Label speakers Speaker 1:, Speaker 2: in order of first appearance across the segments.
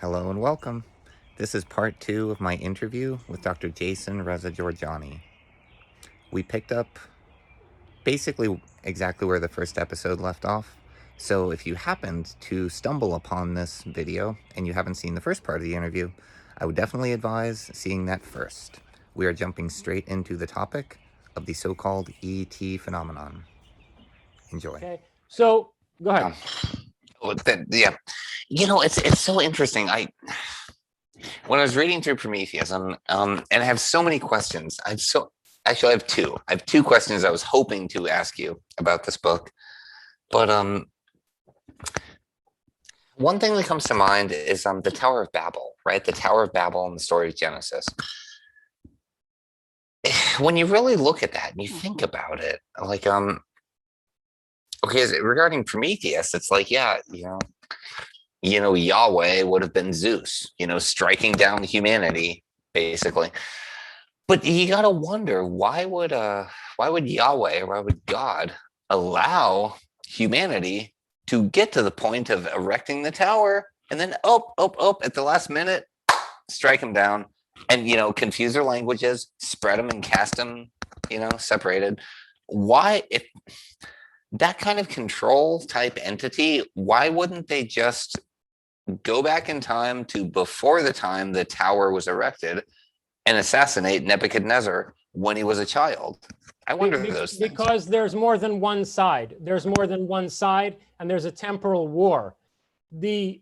Speaker 1: Hello and welcome. This is part 2 of my interview with Dr. Jason Reza Jorjani. We picked up basically exactly where the first episode left off. So if you happened to stumble upon this video and you haven't seen the first part of the interview, I would definitely advise seeing that first. We are jumping straight into the topic of the so-called ET phenomenon. Enjoy.
Speaker 2: Okay, so go ahead.
Speaker 1: Yeah, it's so interesting. When I was reading through Prometheus, and I have so many questions. I have two. I have two questions I was hoping to ask you about this book, but one thing that comes to mind is the Tower of Babel, right? The Tower of Babel and the story of Genesis. When you really look at that and you think about it, like okay, regarding Prometheus, it's like, yeah, Yahweh would have been Zeus, striking down humanity, basically. But you got to wonder, why would Yahweh, why would God allow humanity to get to the point of erecting the tower and then, at the last minute, strike them down and, confuse their languages, spread them and cast them, separated? Why, if that kind of control type entity, why wouldn't they just go back in time to before the time the tower was erected and assassinate Nebuchadnezzar when he was a child? I wonder those things.
Speaker 2: Because there's more than one side. There's more than one side, and there's a temporal war.
Speaker 1: Indeed,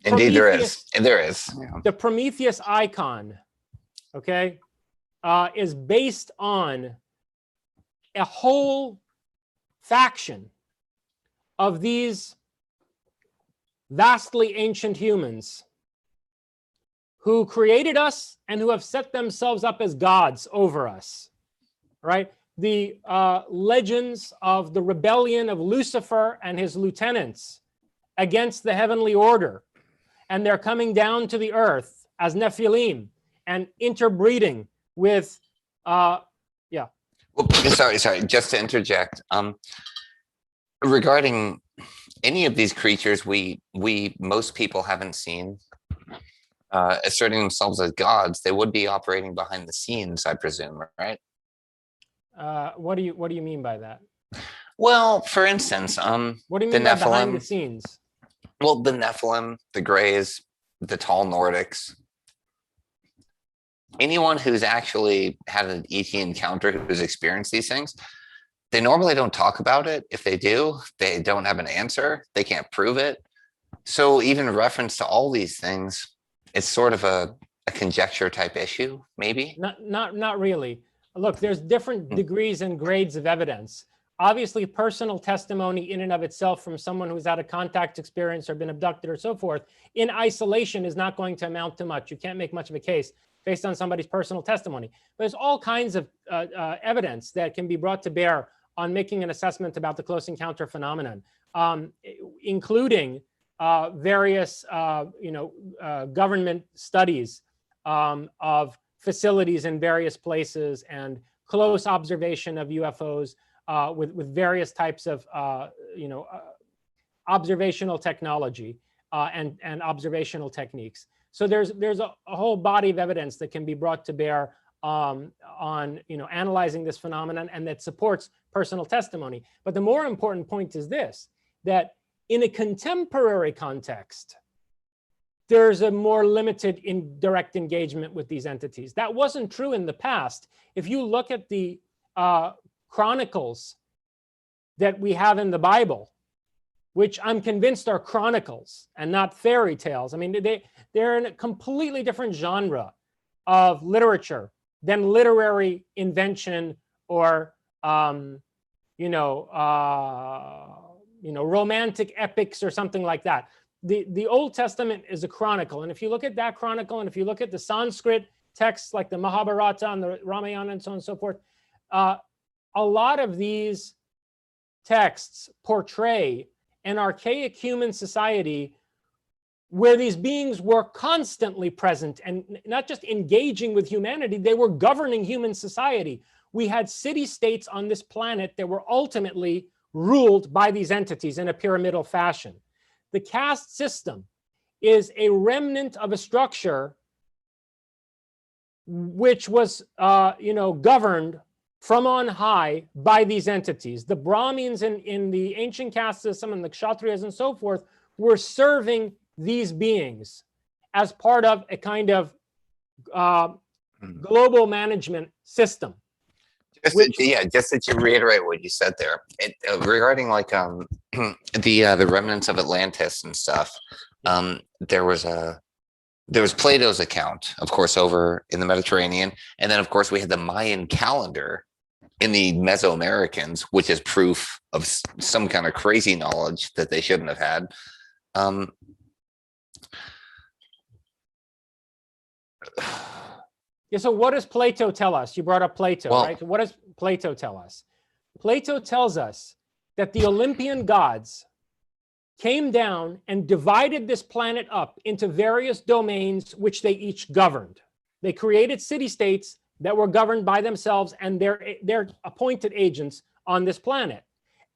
Speaker 1: there is. There is. Yeah.
Speaker 2: The Prometheus icon, okay, is based on a whole faction of these vastly ancient humans who created us and who have set themselves up as gods over us, right? The legends of the rebellion of Lucifer and his lieutenants against the heavenly order, and they're coming down to the earth as Nephilim and interbreeding with,
Speaker 1: Well, sorry, just to interject. Regarding any of these creatures most people haven't seen asserting themselves as gods, they would be operating behind the scenes, I presume, right?
Speaker 2: what do you mean by that?
Speaker 1: Well, for instance,
Speaker 2: what do you mean by behind the scenes?
Speaker 1: Well, the Nephilim, the Greys, the tall Nordics, anyone who's actually had an ET encounter, who's experienced these things, they normally don't talk about it. If they do, they don't have an answer. They can't prove it. So even reference to all these things, it's sort of a conjecture type issue, maybe?
Speaker 2: Not really. Look, there's different degrees and grades of evidence. Obviously, personal testimony in and of itself from someone who's had a contact experience or been abducted or so forth, in isolation is not going to amount to much. You can't make much of a case based on somebody's personal testimony. But there's all kinds of evidence that can be brought to bear on making an assessment about the close encounter phenomenon, including various government studies of facilities in various places and close observation of UFOs with various types of observational technology and observational techniques. So there's a whole body of evidence that can be brought to bear on analyzing this phenomenon, and that supports personal testimony. But the more important point is this, that in a contemporary context, there's a more limited direct engagement with these entities. That wasn't true in the past. If you look at the chronicles that we have in the Bible, which I'm convinced are chronicles and not fairy tales. I mean, they're in a completely different genre of literature than literary invention or romantic epics or something like that. The Old Testament is a chronicle, and if you look at that chronicle, and if you look at the Sanskrit texts like the Mahabharata and the Ramayana and so on and so forth, a lot of these texts portray an archaic human society where these beings were constantly present and not just engaging with humanity, they were governing human society. We had city-states on this planet that were ultimately ruled by these entities in a pyramidal fashion. The caste system is a remnant of a structure which was, governed from on high by these entities. The Brahmins in the ancient caste system and the Kshatriyas and so forth were serving these beings as part of a kind of global management system.
Speaker 1: Just to reiterate what you said there, regarding like the remnants of Atlantis and stuff. There was Plato's account, of course, over in the Mediterranean, and then of course we had the Mayan calendar in the Mesoamericans, which is proof of some kind of crazy knowledge that they shouldn't have had.
Speaker 2: Yeah, so what does Plato tell us? You brought up Plato,
Speaker 1: Well,
Speaker 2: right? So what does Plato tell us? Plato tells us that the Olympian gods came down and divided this planet up into various domains which they each governed. They created city-states that were governed by themselves and their appointed agents on this planet.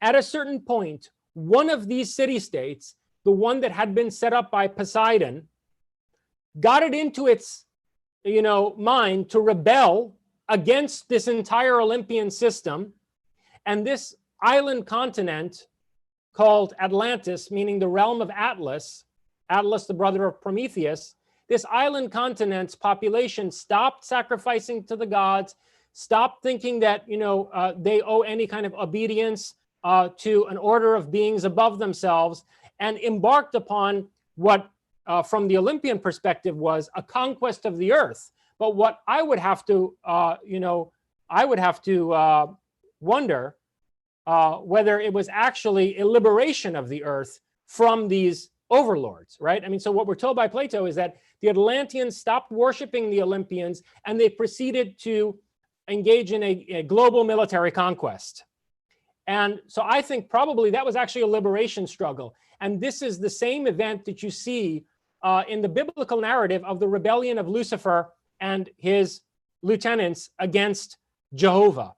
Speaker 2: At a certain point, one of these city-states, the one that had been set up by Poseidon, got it into its mind to rebel against this entire Olympian system. And this island continent called Atlantis, meaning the realm of Atlas, Atlas, the brother of Prometheus, this island continent's population stopped sacrificing to the gods, stopped thinking that they owe any kind of obedience to an order of beings above themselves, and embarked upon what from the Olympian perspective was a conquest of the earth. But what I would have to wonder whether it was actually a liberation of the earth from these overlords, right? I mean, so what we're told by Plato is that the Atlanteans stopped worshiping the Olympians and they proceeded to engage in a global military conquest. And so I think probably that was actually a liberation struggle. And this is the same event that you see in the biblical narrative of the rebellion of Lucifer and his lieutenants against Jehovah,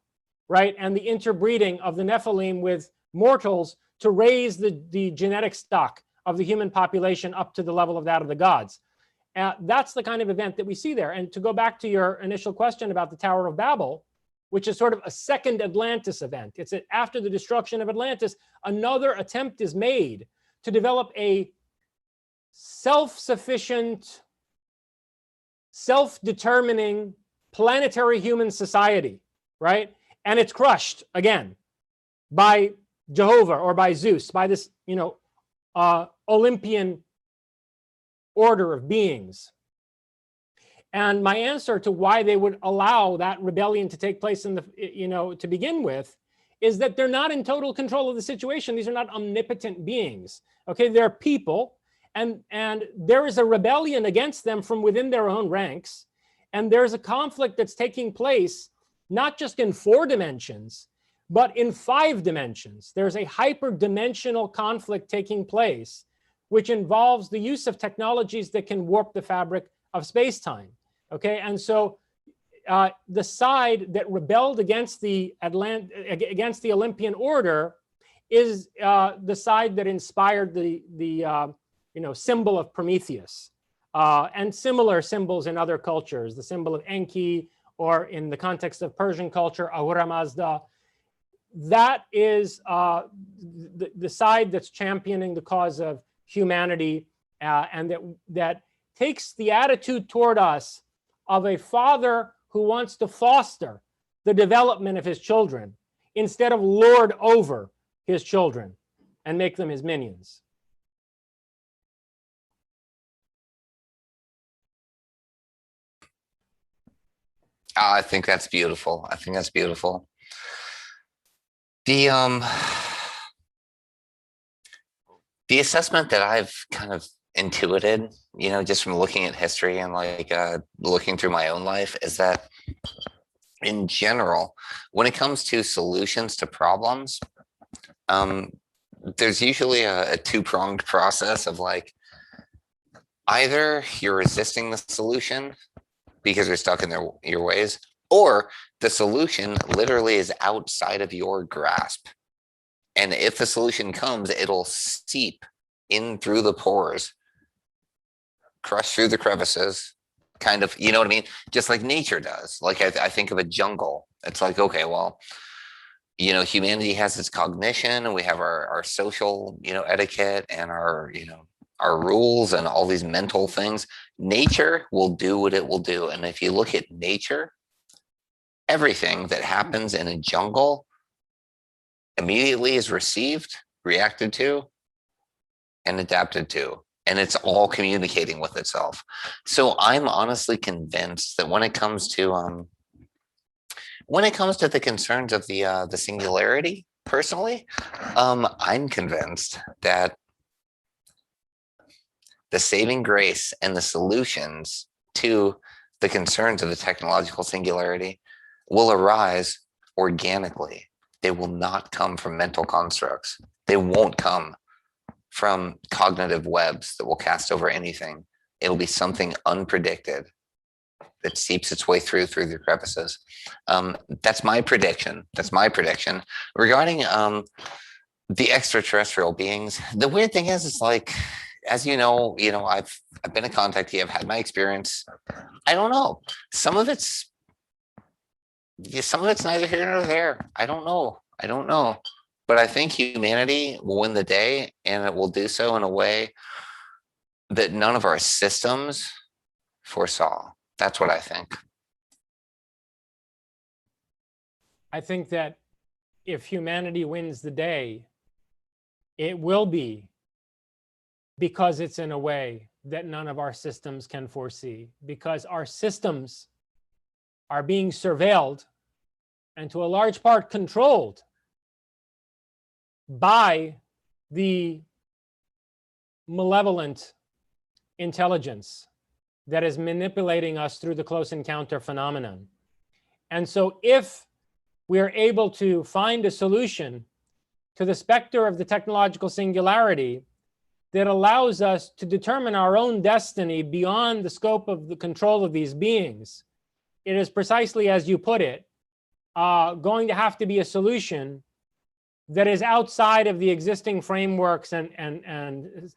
Speaker 2: right? And the interbreeding of the Nephilim with mortals to raise the genetic stock of the human population up to the level of that of the gods. That's the kind of event that we see there. And to go back to your initial question about the Tower of Babel, which is sort of a second Atlantis event. It's after the destruction of Atlantis, another attempt is made to develop a self-sufficient, self-determining planetary human society, right? And it's crushed again by Jehovah or by Zeus, by this, Olympian order of beings. And my answer to why they would allow that rebellion to take place in the, to begin with, is that they're not in total control of the situation. These are not omnipotent beings. Okay, they're people, and there is a rebellion against them from within their own ranks. And there's a conflict that's taking place, not just in 4 dimensions, but in 5 dimensions. There's a hyperdimensional conflict taking place, which involves the use of technologies that can warp the fabric of space-time. Okay, and so the side that rebelled against the Olympian order is the side that inspired the symbol of Prometheus and similar symbols in other cultures, the symbol of Enki, or in the context of Persian culture, Ahura Mazda. That is the side that's championing the cause of humanity, and that takes the attitude toward us of a father who wants to foster the development of his children instead of lord over his children and make them his minions.
Speaker 1: I think that's beautiful. I think that's beautiful. The assessment that I've kind of intuited, just from looking at history and looking through my own life, is that in general, when it comes to solutions to problems, there's usually a 2-pronged process of either you're resisting the solution because you're stuck in your ways, or the solution literally is outside of your grasp. And if the solution comes, it'll seep in through the pores crush through the crevices, kind of, you know what I mean? Just like nature does. Like I think of a jungle. It's like, okay, well, humanity has its cognition, and we have our social, etiquette, and our rules and all these mental things. Nature will do what it will do. And if you look at nature, everything that happens in a jungle immediately is received, reacted to, and adapted to. And it's all communicating with itself. So I'm honestly convinced that when it comes to the concerns of the singularity, personally, I'm convinced that the saving grace and the solutions to the concerns of the technological singularity will arise organically. They will not come from mental constructs. They won't come from cognitive webs that will cast over anything. It'll be something unpredicted that seeps its way through the crevices. That's my prediction. Regarding the extraterrestrial beings. The weird thing is, it's like, as I've been a contactee. I've had my experience. I don't know. Some of it's neither here nor there. I don't know. But I think humanity will win the day, and it will do so in a way that none of our systems foresaw. That's what I think.
Speaker 2: I think that if humanity wins the day, it will be because it's in a way that none of our systems can foresee, because our systems are being surveilled and to a large part controlled by the malevolent intelligence that is manipulating us through the close encounter phenomenon. And so if we are able to find a solution to the specter of the technological singularity that allows us to determine our own destiny beyond the scope of the control of these beings, it is precisely as you put it, going to have to be a solution that is outside of the existing frameworks and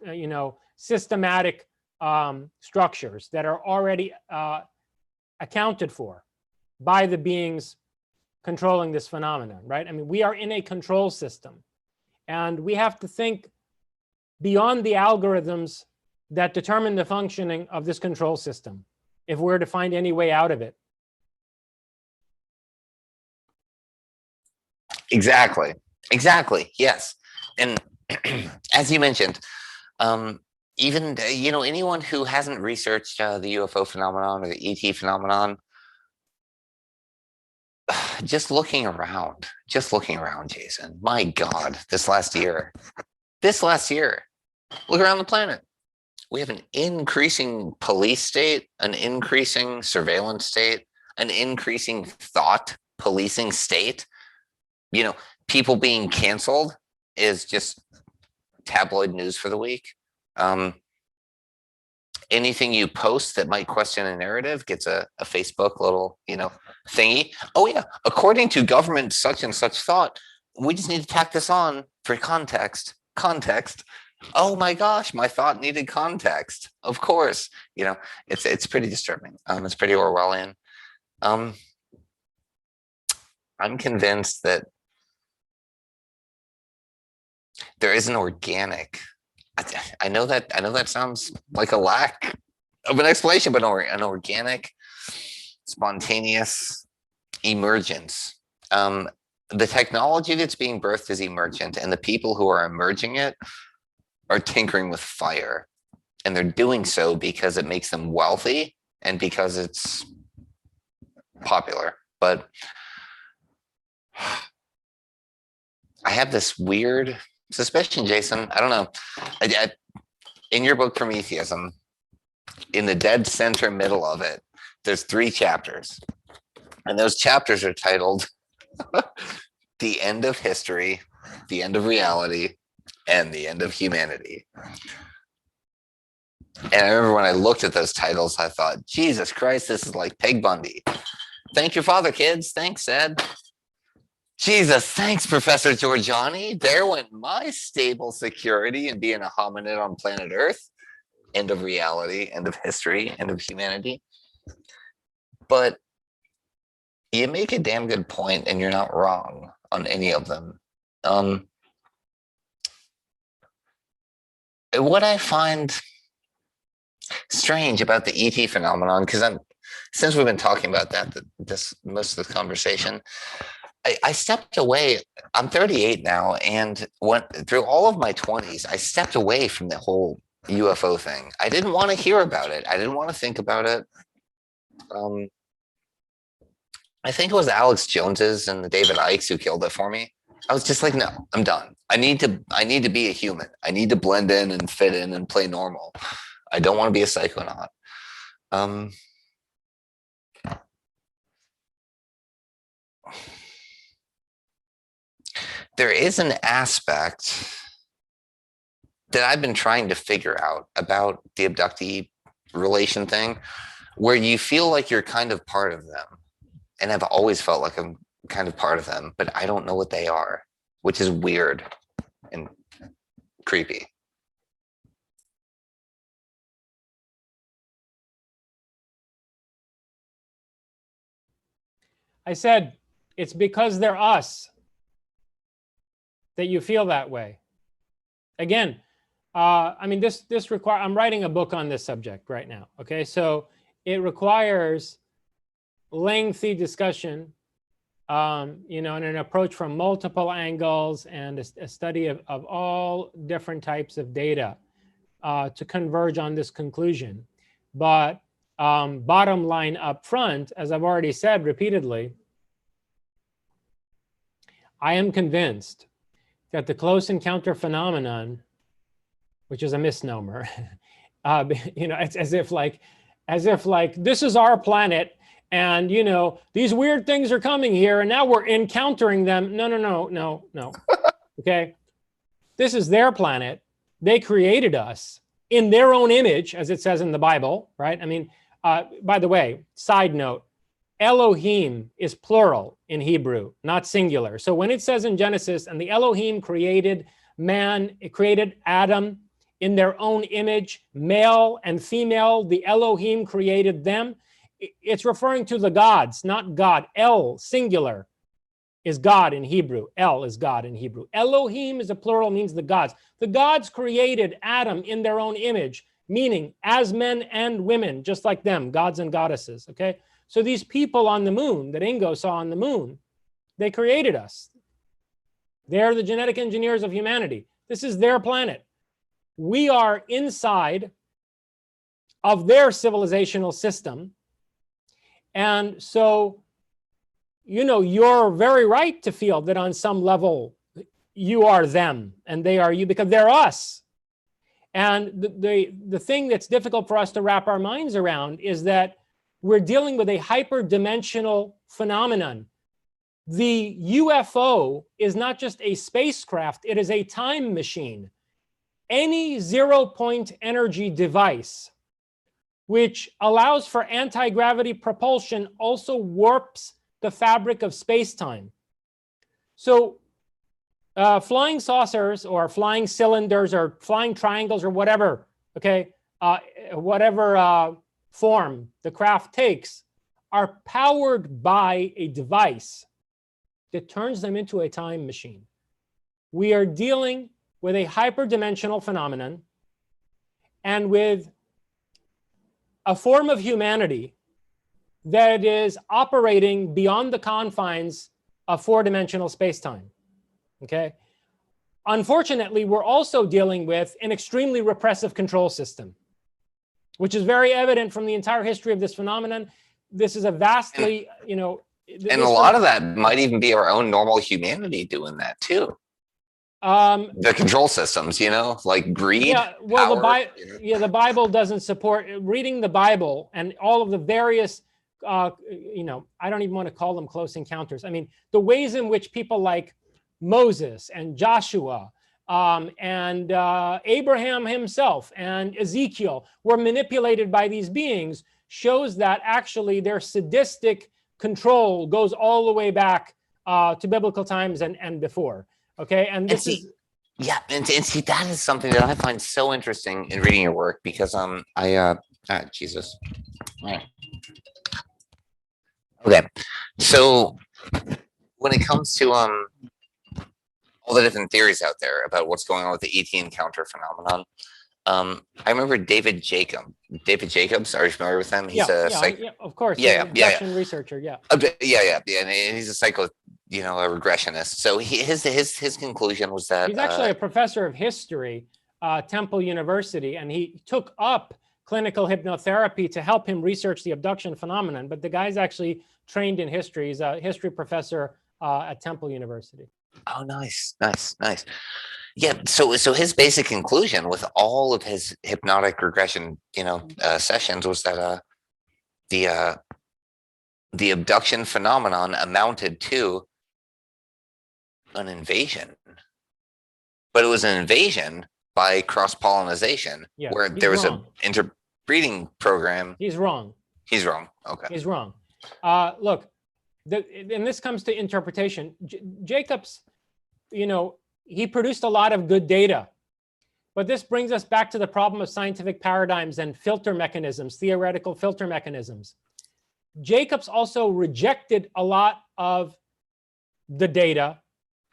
Speaker 2: systematic structures that are already accounted for by the beings controlling this phenomenon, right? I mean, we are in a control system, and we have to think beyond the algorithms that determine the functioning of this control system if we're to find any way out of it.
Speaker 1: Exactly. Yes. And as you mentioned, even anyone who hasn't researched the UFO phenomenon or the ET phenomenon, just looking around, Jason, my God, this last year, look around the planet. We have an increasing police state, an increasing surveillance state, an increasing thought policing state. People being canceled is just tabloid news for the week. Anything you post that might question a narrative gets a Facebook little, thingy. Oh yeah, according to government such and such thought, we just need to tack this on for context. Oh my gosh, my thought needed context. Of course, it's pretty disturbing. It's pretty Orwellian. I'm convinced that there is an organic. I know that sounds like a lack of an explanation, but an organic, spontaneous emergence. The technology that's being birthed is emergent, and the people who are emerging it are tinkering with fire, and they're doing so because it makes them wealthy and because it's popular. But I have this weird suspicion, Jason. I don't know. In your book, Prometheus, in the dead center middle of it, there's 3 chapters. And those chapters are titled The End of History, The End of Reality, and The End of Humanity. And I remember when I looked at those titles, I thought, Jesus Christ, this is like Peg Bundy. Thank your father, kids. Thanks, Ed. Jesus, thanks, Professor Jorjani. There went my stable security and being a hominid on planet Earth. end of reality, end of history, end of humanity. But you make a damn good point, and you're not wrong on any of them. What I find strange about the ET phenomenon, because since we've been talking about that this most of the conversation, I stepped away. I'm 38 now, and went through all of my 20s. I stepped away from the whole UFO thing. I didn't want to hear about it. I didn't want to think about it. I think it was Alex Jones's and the David Icke's who killed it for me. I was just like, no, I'm done. I need to be a human. I need to blend in and fit in and play normal. I don't want to be a psychonaut. There is an aspect that I've been trying to figure out about the abductee relation thing, where you feel like you're kind of part of them. And I've always felt like I'm kind of part of them, but I don't know what they are, which is weird and creepy.
Speaker 2: I said, it's because they're us that you feel that way. Again, I mean, this requires, I'm writing a book on this subject right now. Okay, so it requires lengthy discussion, you know, and an approach from multiple angles and a study of all different types of data to converge on this conclusion. But bottom line up front, as I've already said repeatedly, I am convinced that the close encounter phenomenon, which is a misnomer, you know, it's as if like this is our planet, and you know these weird things are coming here, and now we're encountering them. No. Okay, this is their planet. They created us in their own image, as it says in the Bible, right? I mean, by the way, side note, Elohim is plural in Hebrew, not singular. So when it says in Genesis, and the Elohim created man, it created Adam in their own image, male and female, the Elohim created them. It's referring to the gods, not God. El, singular, is God in Hebrew. El is God in Hebrew. Elohim is a plural, means the gods. The gods created Adam in their own image, meaning as men and women, just like them, gods and goddesses, okay? So these people on the moon that Ingo saw on the moon, they created us. They're the genetic engineers of humanity. This is their planet. We are inside of their civilizational system. And so, you know, you're very right to feel that on some level you are them and they are you, because they're us. And the thing that's difficult for us to wrap our minds around is that we're dealing with a hyperdimensional phenomenon. The UFO is not just a spacecraft, it is a time machine. Any zero-point energy device which allows for anti-gravity propulsion also warps the fabric of space-time. So flying saucers or flying cylinders or flying triangles or whatever, okay, whatever form the craft takes, are powered by a device that turns them into a time machine. We are dealing with a hyperdimensional phenomenon and with a form of humanity that is operating beyond the confines of four-dimensional space-time, okay? Unfortunately, we're also dealing with an extremely repressive control system, which is very evident from the entire history of this phenomenon. This is a vastly, you know...
Speaker 1: And a lot of that might even be our own normal humanity doing that too. The control systems, you know, like greed.
Speaker 2: Yeah, well,
Speaker 1: power,
Speaker 2: the Bible doesn't support reading the Bible and all of the various, you know, I don't even want to call them close encounters. I mean, the ways in which people like Moses and Joshua and Abraham himself and Ezekiel were manipulated by these beings shows that actually their sadistic control goes all the way back to biblical times and before. Okay, and this is
Speaker 1: Yeah, and see, that is something that I find so interesting in reading your work because Jesus. Right. Okay. So when it comes to all the different theories out there about what's going on with the ET encounter phenomenon, I remember David Jacobs. Are you familiar with him? He's
Speaker 2: Yeah, of course.
Speaker 1: Yeah,
Speaker 2: Abduction researcher. Yeah.
Speaker 1: Yeah, and he's a a regressionist. So his conclusion was that
Speaker 2: he's actually a professor of history, Temple University, and he took up clinical hypnotherapy to help him research the abduction phenomenon. But the guy's actually trained in history. He's a history professor at Temple University.
Speaker 1: Oh, nice. Yeah. So his basic conclusion with all of his hypnotic regression, sessions was that the abduction phenomenon amounted to an invasion, but it was an invasion by cross-pollination, where there was an interbreeding program.
Speaker 2: He's wrong.
Speaker 1: Okay.
Speaker 2: He's wrong. Look, and this comes to interpretation. Jacobs, he produced a lot of good data, but this brings us back to the problem of scientific paradigms and filter mechanisms, theoretical filter mechanisms. Jacobs also rejected a lot of the data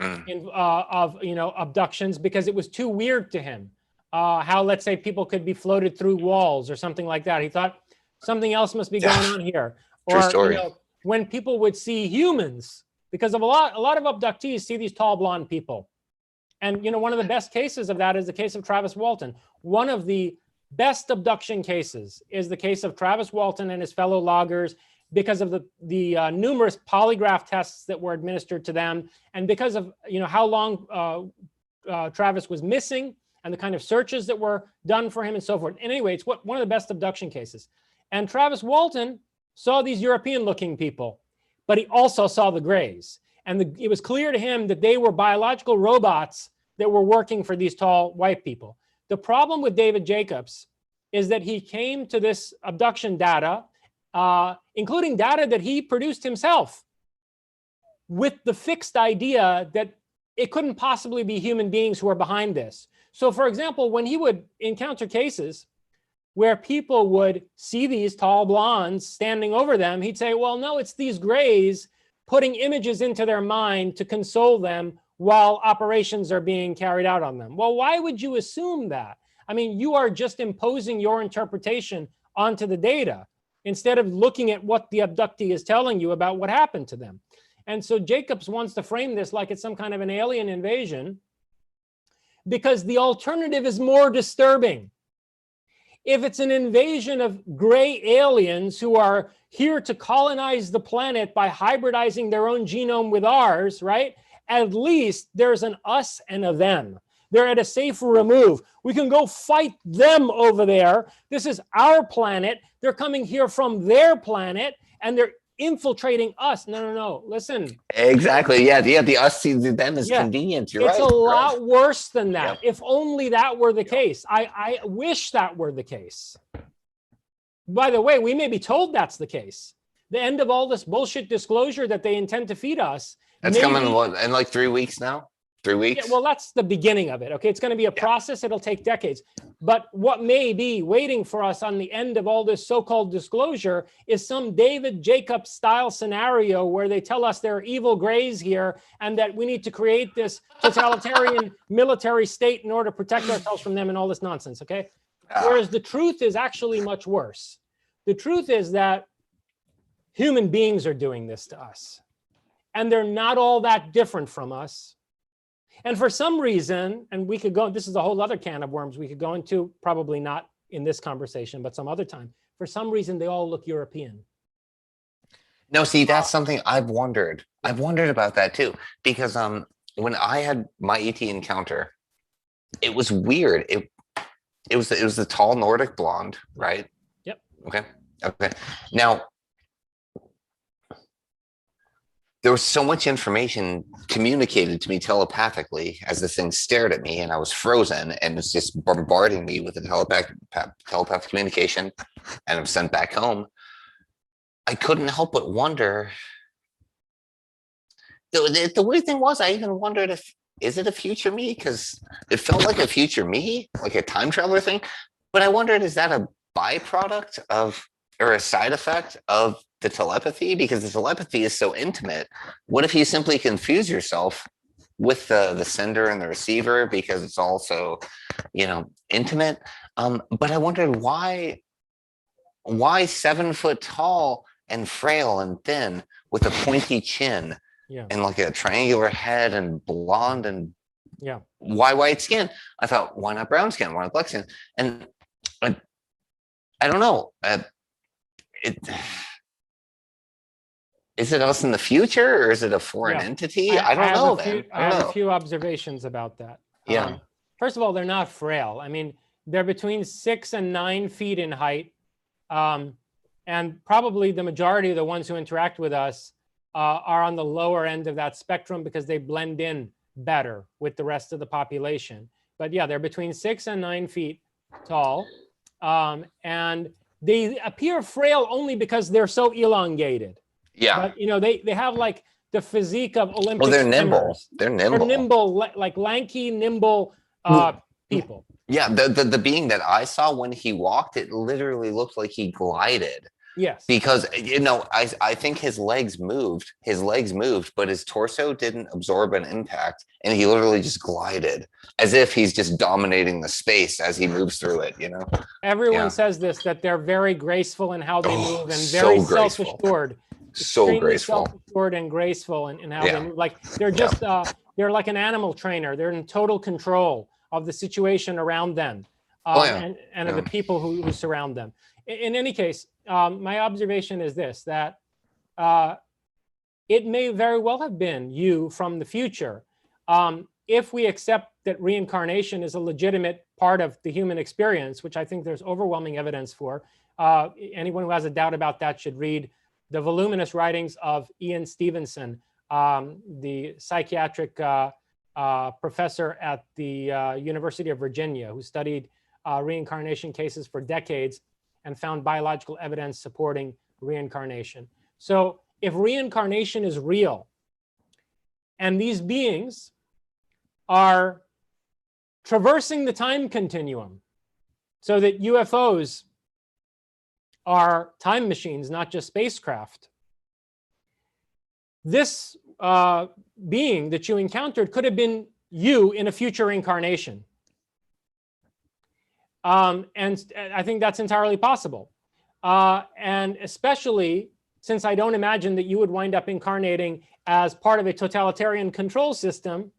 Speaker 2: of abductions because it was too weird to him. How, let's say, people could be floated through walls or something like that. He thought something else must be going on here.
Speaker 1: True story.
Speaker 2: When people would see humans, because of a lot of abductees see these tall blonde people. And one of the best cases of that is the case of Travis Walton. One of the best abduction cases is the case of Travis Walton and his fellow loggers, because of the numerous polygraph tests that were administered to them, and because of how long Travis was missing and the kind of searches that were done for him and so forth. And anyway, it's one of the best abduction cases. And Travis Walton saw these European-looking people, but he also saw the Greys. And it was clear to him that they were biological robots that were working for these tall white people. The problem with David Jacobs is that he came to this abduction data, including data that he produced himself, with the fixed idea that it couldn't possibly be human beings who are behind this. So, for example, when he would encounter cases where people would see these tall blondes standing over them, he'd say, well, no, it's these Greys putting images into their mind to console them while operations are being carried out on them. Well, why would you assume that? I mean, you are just imposing your interpretation onto the data instead of looking at what the abductee is telling you about what happened to them. And so Jacobs wants to frame this like it's some kind of an alien invasion, because the alternative is more disturbing. If it's an invasion of gray aliens who are here to colonize the planet by hybridizing their own genome with ours, right? At least there's an us and a them. They're at a safe remove. We can go fight them over there. This is our planet. They're coming here from their planet and they're infiltrating us. No. Listen.
Speaker 1: Exactly. Yeah. The us sees them as convenient. You're right.
Speaker 2: It's a lot worse than that. If only that were the case. I wish that were the case. By the way, we may be told that's the case. The end of all this bullshit disclosure that they intend to feed us.
Speaker 1: That's coming in like 3 weeks now. 3 weeks?
Speaker 2: Yeah, well, that's the beginning of it. Okay, it's going to be a process. It'll take decades. But what may be waiting for us on the end of all this so-called disclosure is some David Jacobs style scenario where they tell us there are evil Greys here and that we need to create this totalitarian military state in order to protect ourselves from them and all this nonsense. Okay. Whereas the truth is actually much worse. The truth is that human beings are doing this to us, and they're not all that different from us. And for some reason, and we could go, this is a whole other can of worms we could go into, probably not in this conversation, but some other time. For some reason, they all look European.
Speaker 1: No, see, that's something I've wondered. I've wondered about that too, because when I had my ET encounter, it was weird. It was the tall Nordic blonde, right?
Speaker 2: Yep.
Speaker 1: Okay. Now, there was so much information communicated to me telepathically as the thing stared at me and I was frozen and it's just bombarding me with the telepathic communication, and I'm sent back home. I couldn't help but wonder. The weird thing was, I even wondered if is it a future me? Because it felt like a future me, like a time traveler thing. But I wondered, is that a byproduct of or a side effect of the telepathy? Because the telepathy is so intimate. What if you simply confuse yourself with the sender and the receiver because it's also, intimate? But I wondered why 7 foot tall and frail and thin with a pointy chin
Speaker 2: Yeah.
Speaker 1: and like a triangular head and blonde and
Speaker 2: Yeah.
Speaker 1: why white skin? I thought, why not brown skin? Why not black skin? And I don't know. It, is it us in the future or is it a foreign
Speaker 2: Yeah.
Speaker 1: entity? I don't know, man.
Speaker 2: I have a few observations about that.
Speaker 1: Yeah.
Speaker 2: First of all, they're not frail. I mean, they're between 6 and 9 feet in height. And probably the majority of the ones who interact with us are on the lower end of that spectrum because they blend in better with the rest of the population. But yeah, they're between 6 and 9 feet tall. And they appear frail only because they're so elongated.
Speaker 1: Yeah.
Speaker 2: But, they have like the physique of Olympic
Speaker 1: Well, they're
Speaker 2: swimmers.
Speaker 1: nimble. They're nimble.
Speaker 2: They're nimble, like lanky, nimble people.
Speaker 1: Yeah, the being that I saw when he walked, it literally looked like he glided.
Speaker 2: Yes.
Speaker 1: Because I think his legs moved, but his torso didn't absorb an impact, and he literally just glided as if he's just dominating the space as he moves through it.
Speaker 2: Everyone says this, that they're very graceful in how they move and
Speaker 1: so
Speaker 2: very
Speaker 1: graceful.
Speaker 2: self-assured.
Speaker 1: So graceful.
Speaker 2: Self-assured and graceful in how they move. Like they're just they're like an animal trainer. They're in total control of the situation around them and of the people who surround them. In any case, my observation is this, that it may very well have been you from the future. If we accept that reincarnation is a legitimate part of the human experience, which I think there's overwhelming evidence for, anyone who has a doubt about that should read the voluminous writings of Ian Stevenson, the psychiatric professor at the University of Virginia, who studied reincarnation cases for decades and found biological evidence supporting reincarnation. So if reincarnation is real, and these beings are traversing the time continuum, so that UFOs are time machines, not just spacecraft, this being that you encountered could have been you in a future incarnation. And I think that's entirely possible. And especially since I don't imagine that you would wind up incarnating as part of a totalitarian control system,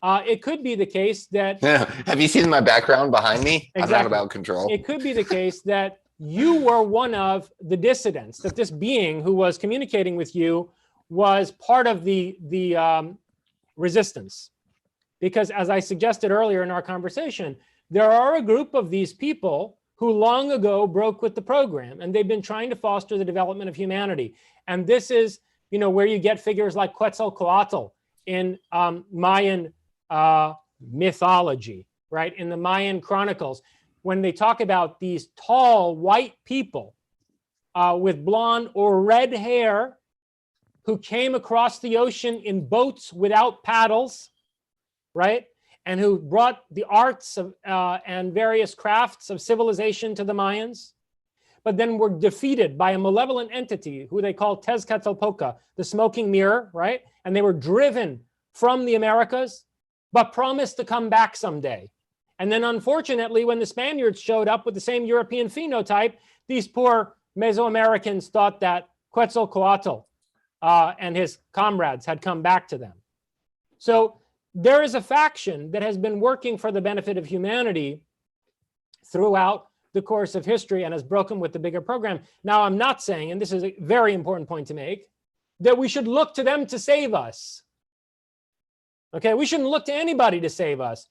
Speaker 2: it could be the case that...
Speaker 1: Have you seen my background behind me?
Speaker 2: Exactly.
Speaker 1: I'm not about control.
Speaker 2: It could be the case that you were one of the dissidents, that this being who was communicating with you was part of the resistance. Because as I suggested earlier in our conversation, there are a group of these people who long ago broke with the program, and they've been trying to foster the development of humanity. And this is, where you get figures like Quetzalcoatl in Mayan mythology, right? In the Mayan chronicles, when they talk about these tall white people with blonde or red hair who came across the ocean in boats without paddles, right? And who brought the arts of, and various crafts of civilization to the Mayans, but then were defeated by a malevolent entity who they call Tezcatlipoca, the smoking mirror, right? And they were driven from the Americas, but promised to come back someday. And then unfortunately, when the Spaniards showed up with the same European phenotype, these poor Mesoamericans thought that Quetzalcoatl and his comrades had come back to them. So there is a faction that has been working for the benefit of humanity throughout the course of history and has broken with the bigger program. Now, I'm not saying, and this is a very important point to make, that we should look to them to save us. Okay, we shouldn't look to anybody to save us.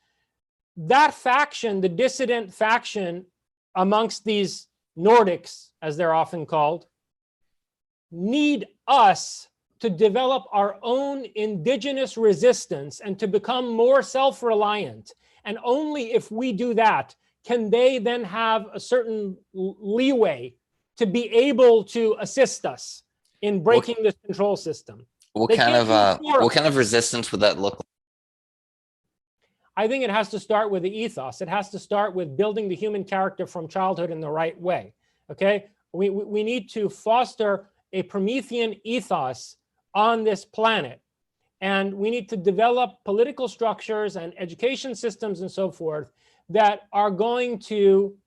Speaker 2: That faction, the dissident faction amongst these Nordics, as they're often called, need us to develop our own indigenous resistance and to become more self-reliant. And only if we do that can they then have a certain leeway to be able to assist us in breaking this control system.
Speaker 1: What kind of resistance would that look like?
Speaker 2: I think it has to start with the ethos. It has to start with building the human character from childhood in the right way. Okay, we need to foster a Promethean ethos on this planet. And we need to develop political structures and education systems and so forth that are going to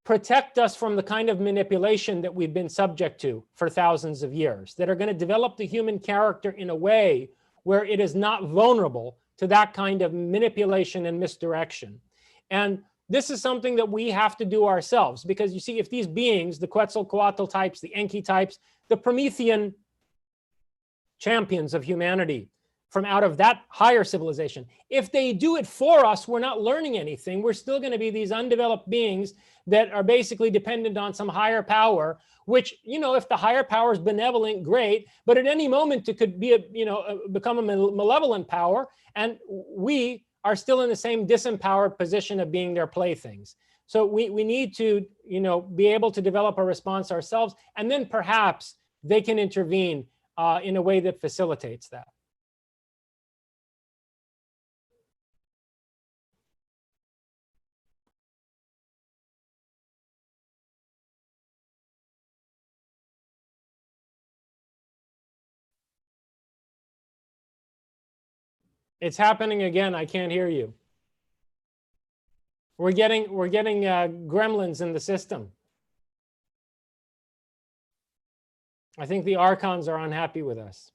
Speaker 2: protect us from the kind of manipulation that we've been subject to for thousands of years, that are going to develop the human character in a way where it is not vulnerable to that kind of manipulation and misdirection. And this is something that we have to do ourselves, because you see, if these beings, the Quetzalcoatl types, the Enki types, the Promethean champions of humanity from out of that higher civilization, if they do it for us, we're not learning anything. We're still going to be these undeveloped beings that are basically dependent on some higher power, which, if the higher power is benevolent, great, but at any moment it could be become a malevolent power, and we are still in the same disempowered position of being their playthings. So we need to be able to develop a response ourselves, and then perhaps they can intervene in a way that facilitates that. It's happening again. I can't hear you. We're getting gremlins in the system. I think the archons are unhappy with us.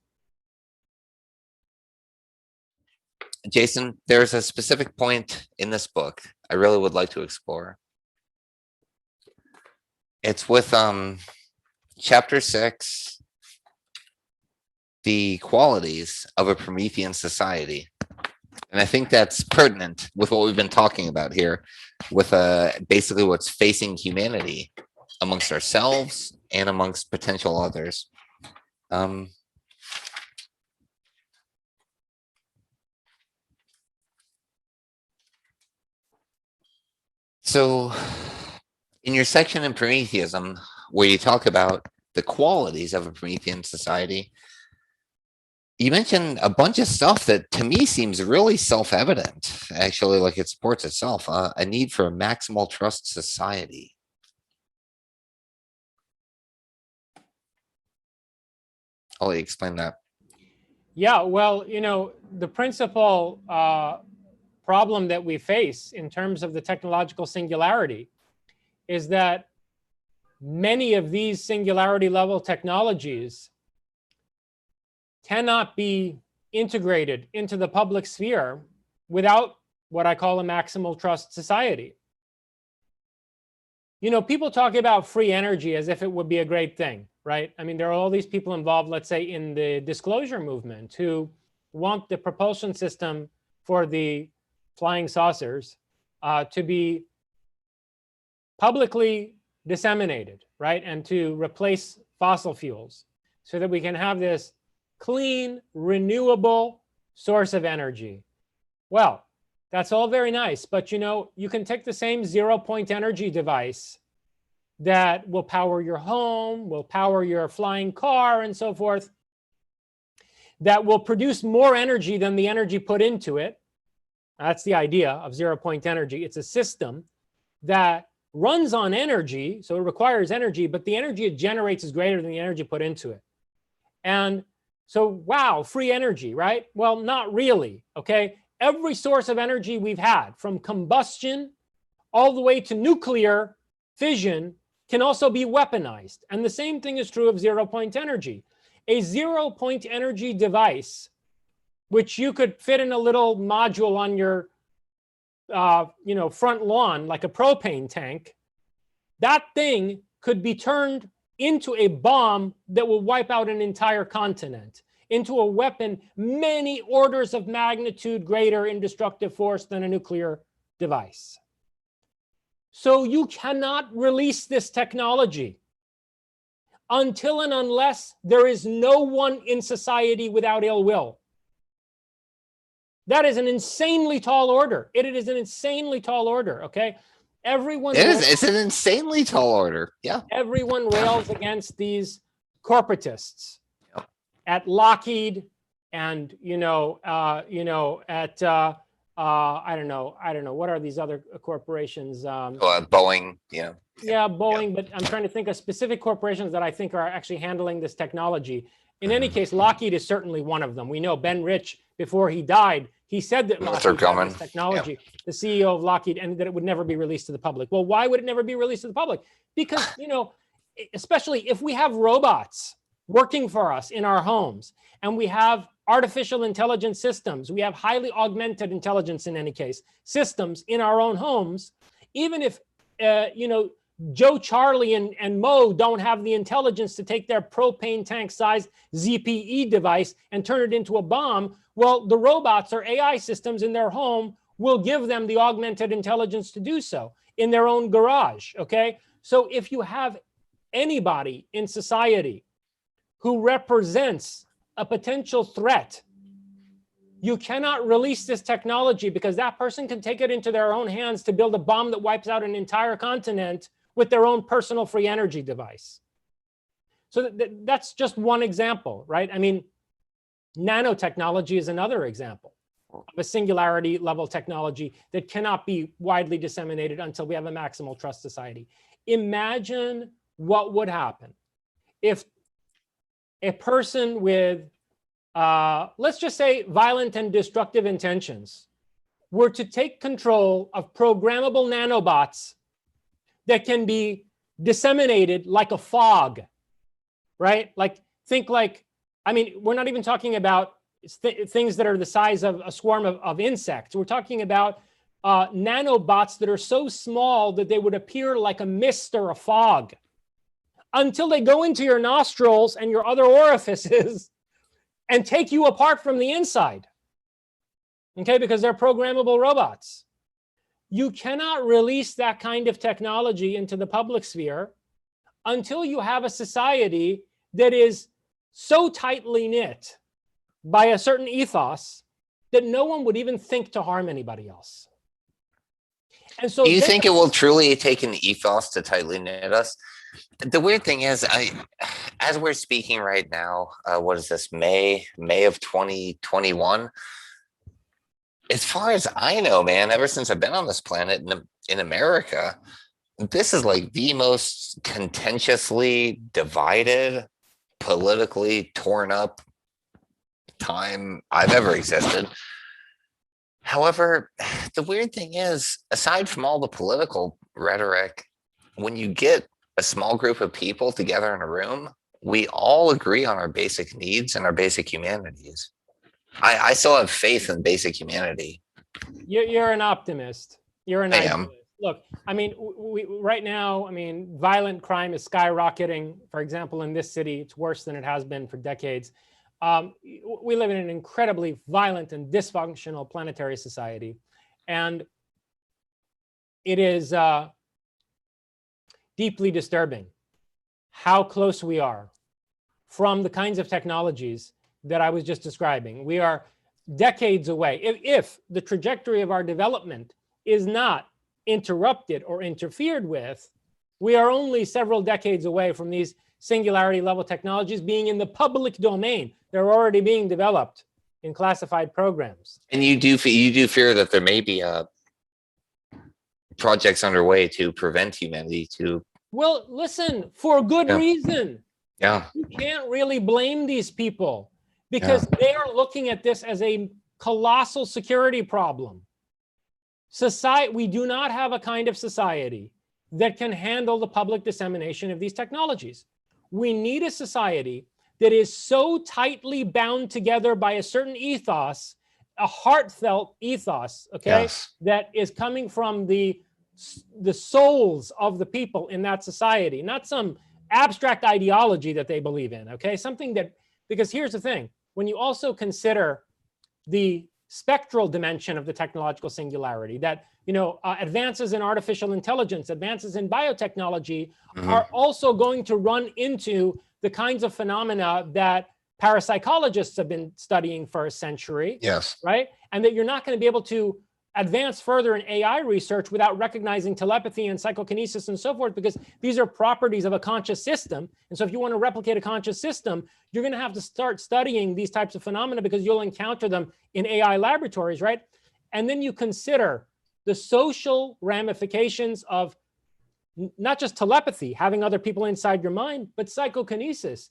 Speaker 1: Jason, there's a specific point in this book I really would like to explore. It's with chapter 6, the qualities of a Promethean society. And I think that's pertinent with what we've been talking about here, with basically what's facing humanity amongst ourselves and amongst potential others. So in your section in Prometheism, where you talk about the qualities of a Promethean society, you mentioned a bunch of stuff that to me seems really self-evident, actually, like it supports itself, a need for a maximal trust society. I'll let you explain that.
Speaker 2: Yeah, well, the principal problem that we face in terms of the technological singularity is that many of these singularity level technologies cannot be integrated into the public sphere without what I call a maximal trust society. People talk about free energy as if it would be a great thing, right? I mean, there are all these people involved, let's say, in the disclosure movement who want the propulsion system for the flying saucers to be publicly disseminated, right? And to replace fossil fuels so that we can have this clean, renewable source of energy. Well, that's all very nice, but you can take the same 0-point energy device that will power your home, will power your flying car, and so forth, that will produce more energy than the energy put into it. That's the idea of 0-point energy. It's a system that runs on energy, so it requires energy, but the energy it generates is greater than the energy put into it. And so, wow, free energy, right? Well, not really, okay? Every source of energy we've had, from combustion all the way to nuclear fission, can also be weaponized. And the same thing is true of 0-point energy. A 0-point energy device, which you could fit in a little module on your front lawn, like a propane tank, that thing could be turned into a bomb that will wipe out an entire continent, into a weapon many orders of magnitude greater in destructive force than a nuclear device. So you cannot release this technology until and unless there is no one in society without ill will. That is an insanely tall order. It is an insanely tall order, okay? Everyone
Speaker 1: it's an insanely tall order. Yeah.
Speaker 2: Everyone rails against these corporatists at Lockheed and at I don't know, what are these other corporations?
Speaker 1: Boeing,
Speaker 2: Yeah, Boeing, but I'm trying to think of specific corporations that I think are actually handling this technology. In any case, Lockheed is certainly one of them. We know Ben Rich, before he died, he said that Lockheed had this technology, the CEO of Lockheed, and that it would never be released to the public. Well, why would it never be released to the public? Because, especially if we have robots working for us in our homes, and we have artificial intelligence systems, we have highly augmented intelligence, in any case, systems in our own homes, even if, Joe, Charlie, and Mo don't have the intelligence to take their propane tank sized ZPE device and turn it into a bomb, well, the robots or AI systems in their home will give them the augmented intelligence to do so in their own garage, okay? So if you have anybody in society who represents a potential threat, you cannot release this technology, because that person can take it into their own hands to build a bomb that wipes out an entire continent with their own personal free energy device. So that's just one example, right? I mean, nanotechnology is another example of a singularity level technology that cannot be widely disseminated until we have a maximal trust society. Imagine what would happen if a person with, let's just say, violent and destructive intentions were to take control of programmable nanobots that can be disseminated like a fog, right? We're not even talking about things that are the size of a swarm of insects. We're talking about nanobots that are so small that they would appear like a mist or a fog until they go into your nostrils and your other orifices and take you apart from the inside, okay? Because they're programmable robots. You cannot release that kind of technology into the public sphere until you have a society that is so tightly knit by a certain ethos that no one would even think to harm anybody else. And so,
Speaker 1: do you think it will truly take an ethos to tightly knit us? The weird thing is, as we're speaking right now, what is this, May of 2021? As far as I know, man, ever since I've been on this planet in America, this is like the most contentiously divided, politically torn up time I've ever existed. However, the weird thing is, aside from all the political rhetoric, when you get a small group of people together in a room, we all agree on our basic needs and our basic humanities. I still have faith in basic humanity.
Speaker 2: You're an optimist. You're an
Speaker 1: I
Speaker 2: idealist.
Speaker 1: am.
Speaker 2: Look, I mean, right now, violent crime is skyrocketing. For example, in this city, it's worse than it has been for decades. We live in an incredibly violent and dysfunctional planetary society. And it is deeply disturbing how close we are from the kinds of technologies that I was just describing. We are decades away. If the trajectory of our development is not interrupted or interfered with, we are only several decades away from these singularity level technologies being in the public domain. They're already being developed in classified programs.
Speaker 1: And you do fear that there may be projects underway to prevent humanity to.
Speaker 2: Well, listen, for good reason.
Speaker 1: Yeah.
Speaker 2: You can't really blame these people, because they are looking at this as a colossal security problem. We do not have a kind of society that can handle the public dissemination of these technologies. We need a society that is so tightly bound together by a certain ethos, a heartfelt ethos, okay, that is coming from the souls of the people in that society, not some abstract ideology that they believe in, okay? Something that, because here's the thing, when you also consider the spectral dimension of the technological singularity, that, advances in artificial intelligence, advances in biotechnology are also going to run into the kinds of phenomena that parapsychologists have been studying for a century, right? And that you're not going to be able to advance further in AI research without recognizing telepathy and psychokinesis and so forth, because these are properties of a conscious system. And so if you want to replicate a conscious system, you're going to have to start studying these types of phenomena because you'll encounter them in AI laboratories, right? And then you consider the social ramifications of not just telepathy, having other people inside your mind, but psychokinesis.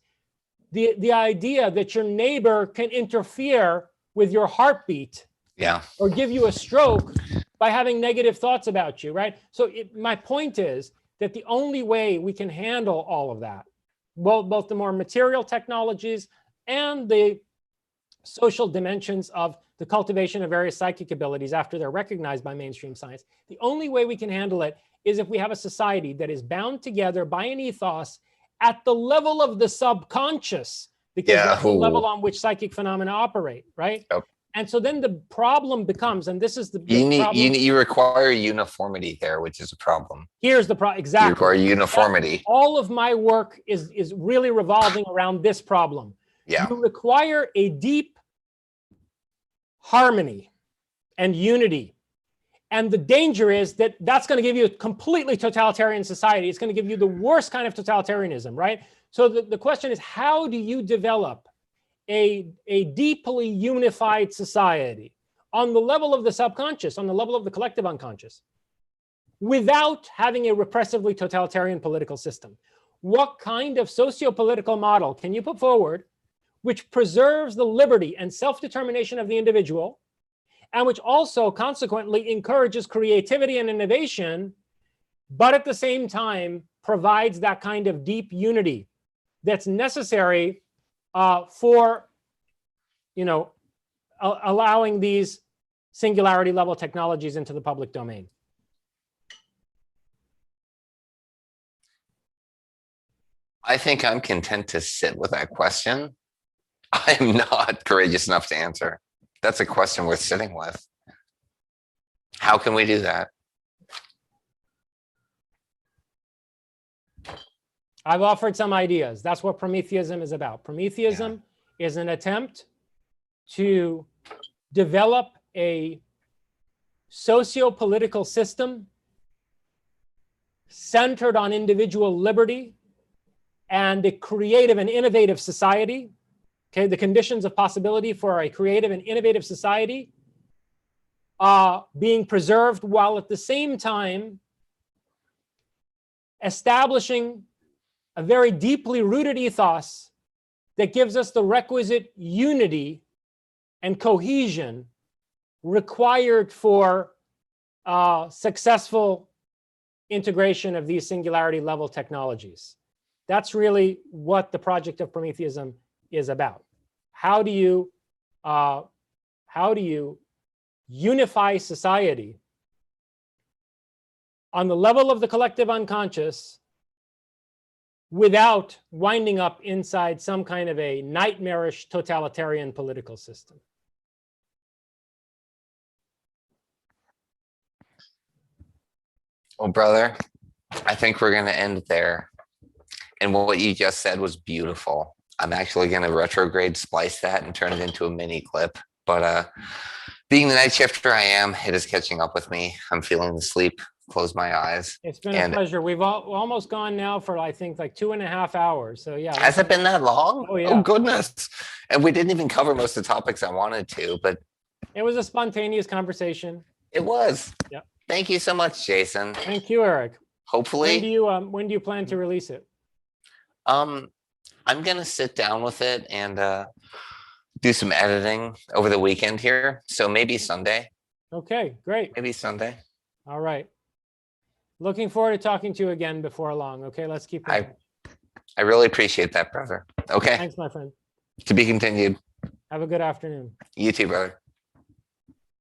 Speaker 2: The idea that your neighbor can interfere with your heartbeat, or give you a stroke by having negative thoughts about you, right? So my point is that the only way we can handle all of that, both the more material technologies and the social dimensions of the cultivation of various psychic abilities after they're recognized by mainstream science, the only way we can handle it is if we have a society that is bound together by an ethos at the level of the subconscious, because that's the level on which psychic phenomena operate, right?
Speaker 1: Yep.
Speaker 2: And so then the problem becomes, and this is the problem.
Speaker 1: You require uniformity there, which is a problem.
Speaker 2: Here's the problem. Exactly.
Speaker 1: You require uniformity.
Speaker 2: All of my work is really revolving around this problem.
Speaker 1: Yeah.
Speaker 2: You require a deep harmony and unity. And the danger is that that's going to give you a completely totalitarian society. It's going to give you the worst kind of totalitarianism, right? So the question is, how do you develop a deeply unified society on the level of the subconscious, on the level of the collective unconscious, without having a repressively totalitarian political system? What kind of socio-political model can you put forward which preserves the liberty and self-determination of the individual, and which also consequently encourages creativity and innovation, but at the same time provides that kind of deep unity that's necessary for, allowing these singularity level technologies into the public domain?
Speaker 1: I think I'm content to sit with that question. I'm not courageous enough to answer. That's a question worth sitting with. How can we do that?
Speaker 2: I've offered some ideas. That's what Prometheism is about. Prometheism is an attempt to develop a socio-political system centered on individual liberty and a creative and innovative society. Okay, the conditions of possibility for a creative and innovative society being preserved, while at the same time establishing a very deeply rooted ethos that gives us the requisite unity and cohesion required for successful integration of these singularity level technologies. That's really what the project of Prometheism is about. How do you unify society on the level of the collective unconscious without winding up inside some kind of a nightmarish totalitarian political system?
Speaker 1: Well, brother, I think we're going to end there. And what you just said was beautiful. I'm actually going to retrograde splice that and turn it into a mini clip. But being the night shifter I am, it is catching up with me. I'm feeling the sleep. Close my eyes.
Speaker 2: It's been a pleasure. We've almost gone now for, I think, like 2.5 hours. So yeah.
Speaker 1: Has it been that long?
Speaker 2: Oh, yeah.
Speaker 1: Oh, goodness. And we didn't even cover most of the topics I wanted to, but
Speaker 2: it was a spontaneous conversation.
Speaker 1: It was.
Speaker 2: Yeah.
Speaker 1: Thank you so much, Jason.
Speaker 2: Thank you, Eric.
Speaker 1: Hopefully.
Speaker 2: When do you plan to release it?
Speaker 1: I'm going to sit down with it and do some editing over the weekend here. So maybe Sunday.
Speaker 2: Okay, great.
Speaker 1: Maybe Sunday.
Speaker 2: All right. Looking forward to talking to you again before long. Okay, let's keep going.
Speaker 1: I really appreciate that, brother. Okay.
Speaker 2: Thanks, my friend.
Speaker 1: To be continued.
Speaker 2: Have a good afternoon.
Speaker 1: You too, brother.